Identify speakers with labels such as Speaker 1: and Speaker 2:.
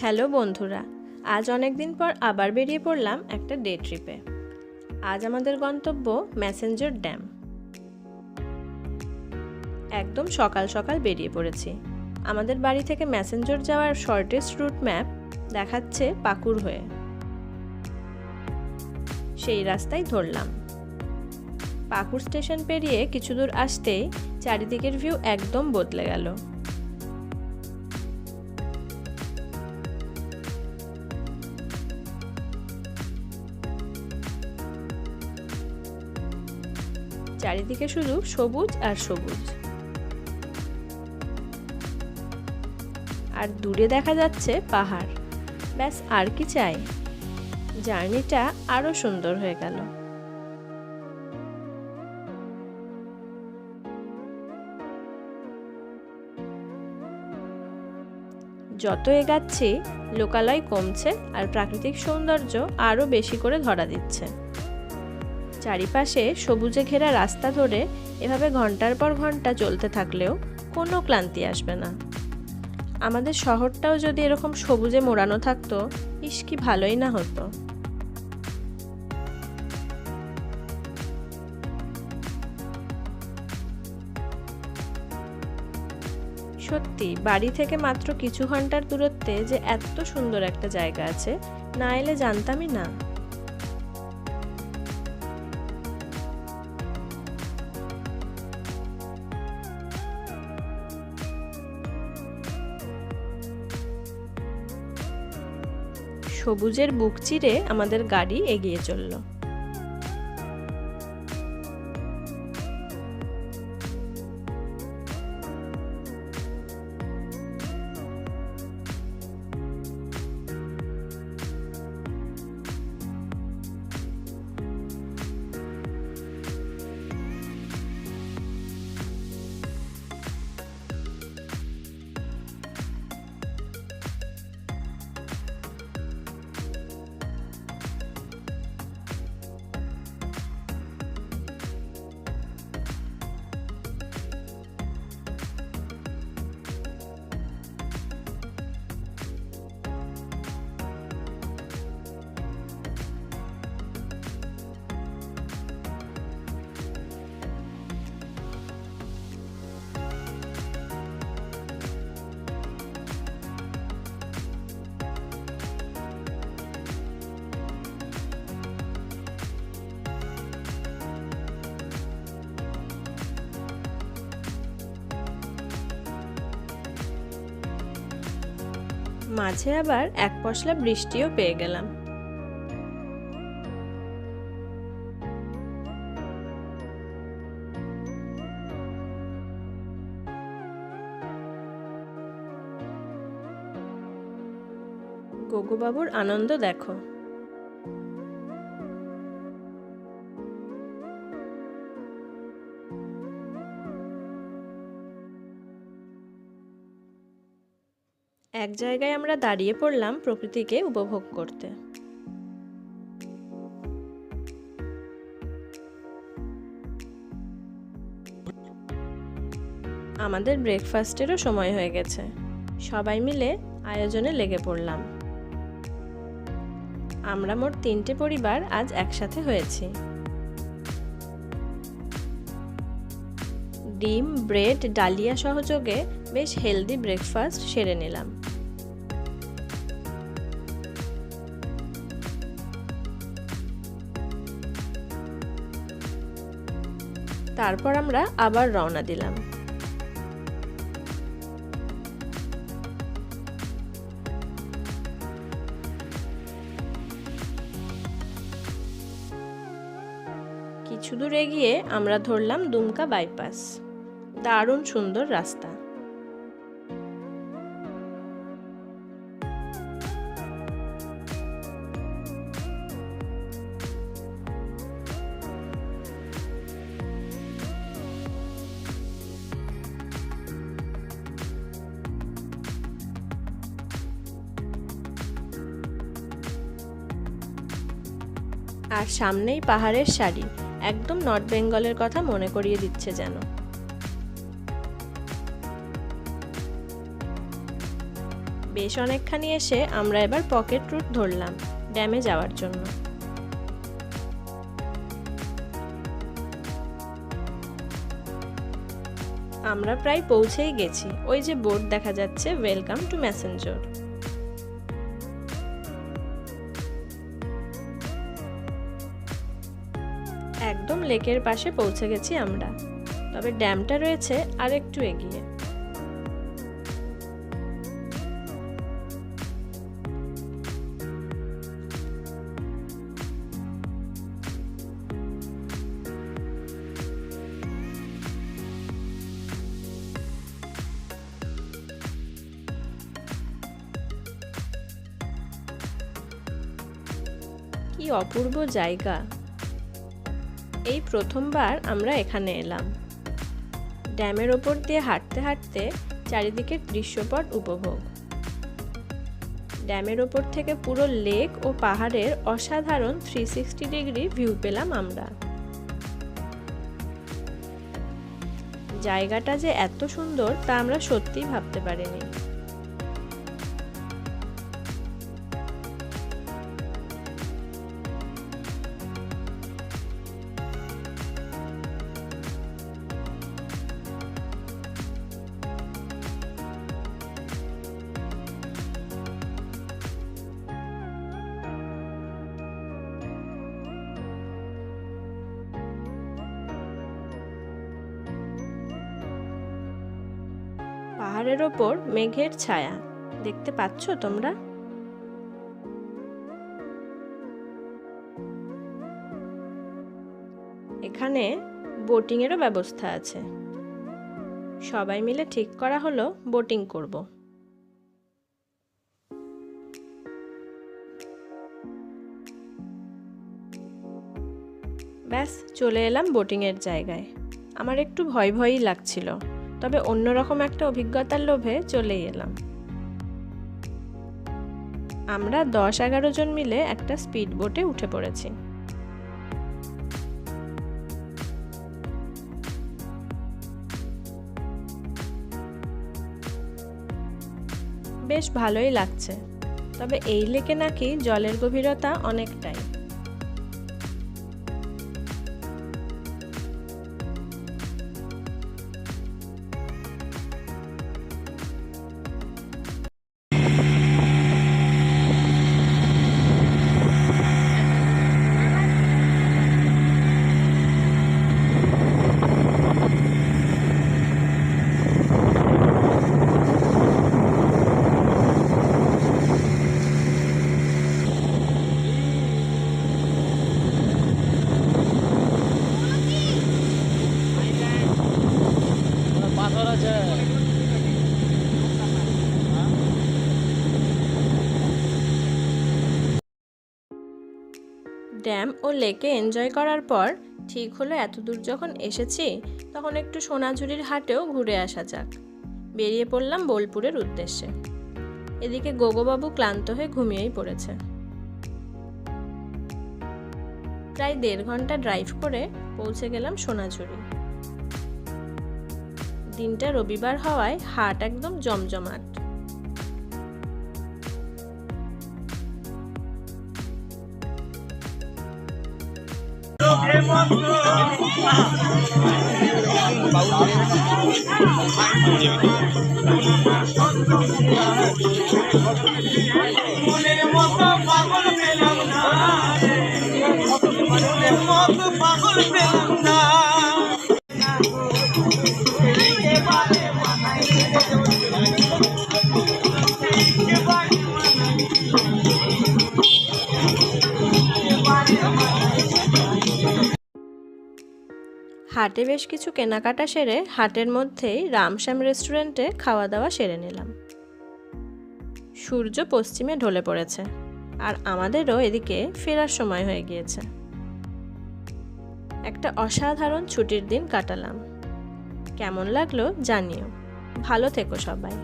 Speaker 1: Hello বন্ধুরা, আজ অনেক দিন পর আবার বেরিয়ে পড়লাম একটা ডে ট্রিপে। আজ আমাদের গন্তব্য ম্যাসেঞ্জার ড্যাম। একদম সকাল সকাল বেরিয়ে পড়েছি। আমাদের বাড়ি থেকে ম্যাসেঞ্জার যাওয়ার শর্টেস্ট রুট ম্যাপ দেখাচ্ছে পাকুড় হয়ে। সেই রাস্তায় ধরলাম। পাকুড় স্টেশন পেরিয়ে কিছু দূর আসতেই চারিদিকের ভিউ একদম বদলে গেল। চারিদিকে শুধু সবুজ আর সবুজ, আর দূরে দেখা যাচ্ছে পাহাড়। ব্যাস, আর কি চাই? জার্নিটা আরো সুন্দর হয়ে গেল। যত এগাচ্ছি লোকালয় কমছে আর প্রাকৃতিক সৌন্দর্য আরো বেশি করে ধরা দিচ্ছে। চারিপাশে সবুজে ঘেরা রাস্তা ধরে এভাবে ঘন্টার পর ঘন্টা চলতে থাকলেও কোনো ক্লান্তি আসবে না। আমাদের শহরটাও যদি এরকম সবুজে মোড়ানো থাকতো, ইস কি ভালোই না হতো। সত্যি, বাড়ি থেকে মাত্র কিছু ঘন্টার দূরত্বে যে এত সুন্দর একটা জায়গা আছে, না এলে জানতামই না। সবুজের বুক চিরে আমাদের গাড়ি এগিয়ে চলল। মাঝে আবার এক পশলা বৃষ্টিও পেয়ে গেলাম। গগুবাবুর আনন্দ দেখো। এক জায়গায় আমরা দাঁড়িয়ে পড়লাম প্রকৃতিকে উপভোগ করতে। আমাদের ব্রেকফাস্টেরও সময় হয়ে গেছে। সবাই মিলে আয়োজনে লেগে পড়লাম। আমরা মোট 3টে পরিবার আজ একসাথে হয়েছি। ডিম, ব্রেড, ডালিয়া সহযোগে বেশ হেলদি ব্রেকফাস্ট সেরে নিলাম। তারপর আমরা আবার রওনা দিলাম। কিছু দূর এগিয়ে আমরা ধরলাম দুমকা বাইপাস। দারুণ সুন্দর রাস্তা। আর সামনেই পাহাড়ের সারি, একদম নর্থ বেঙ্গলের কথা মনে করিয়ে দিচ্ছে যেন। বেশ অনেকখানি এসে আমরা এবার পকেট রুট ধরলাম ড্যামে যাওয়ার জন্য। আমরা প্রায় পৌঁছেই গেছি। ওই যে বোর্ড দেখা যাচ্ছে, ওয়েলকাম টু ম্যাসেঞ্জর। একদম লেকের পাশে পৌঁছে গেছি আমরা, তবে ড্যামটা রয়েছে আর একটু এগিয়ে। কি অপূর্ব জায়গা! এই প্রথমবার আমরা এখানে এলাম। ড্যামের ওপর দিয়ে হাঁটতে হাঁটতে চারিদিকের দৃশ্যপট উপভোগ। ড্যামের ওপর থেকে পুরো লেক ও পাহাড়ের অসাধারণ 360 ডিগ্রি ভিউ পেলাম আমরা। জায়গাটা যে এত সুন্দর তা আমরা সত্যিই ভাবতে পারিনি। পাহাড়ের ওপর মেঘের ছায়া দেখতে পাচ্ছ তোমরা? এখানে বোটিং এরও ব্যবস্থা আছে। সবাই মিলে ঠিক করা হলো বোটিং করব। ব্যাস চলে এলাম বোটিং এর জায়গায়। আমার একটু ভয় ভয়ই লাগছিল, তবে অন্যরকম একটা অভিজ্ঞতার লোভে চলেই এলাম। আমরা 10-11 জন মিলে একটা স্পিড বোটে উঠে পড়েছি। বেশ ভালোই লাগছে, তবে এই লেকে নাকি জলের গভীরতা অনেকটাই। ড্যাম ও লেকে এনজয় করার পর ঠিক হলো এতদূর যখন এসেছি তখন একটু সোনাঝুরির হাটেও ঘুরে আসা যাক। বেরিয়ে পড়লাম বোলপুরের উদ্দেশ্যে। এদিকে গোগোবাবু ক্লান্ত হয়ে ঘুমিয়েই পড়েছে। প্রায় 1.5 ঘন্টা ড্রাইভ করে পৌঁছে গেলাম সোনাঝুরি। দিনটা রবিবার হওয়ায় হাট একদম জমজমাট। হাটে বেশ কিছু কেনাকাটা সেরে হাটের মধ্যেই রামশ্যাম রেস্টুরেন্টে খাওয়া দাওয়া সেরে নিলাম। সূর্য পশ্চিমে ঢলে পড়েছে আর আমাদেরও এদিকে ফেরার সময় হয়ে গিয়েছে। একটা অসাধারণ ছুটির দিন কাটালাম। কেমন লাগলো জানিও। ভালো থেকো সবাই।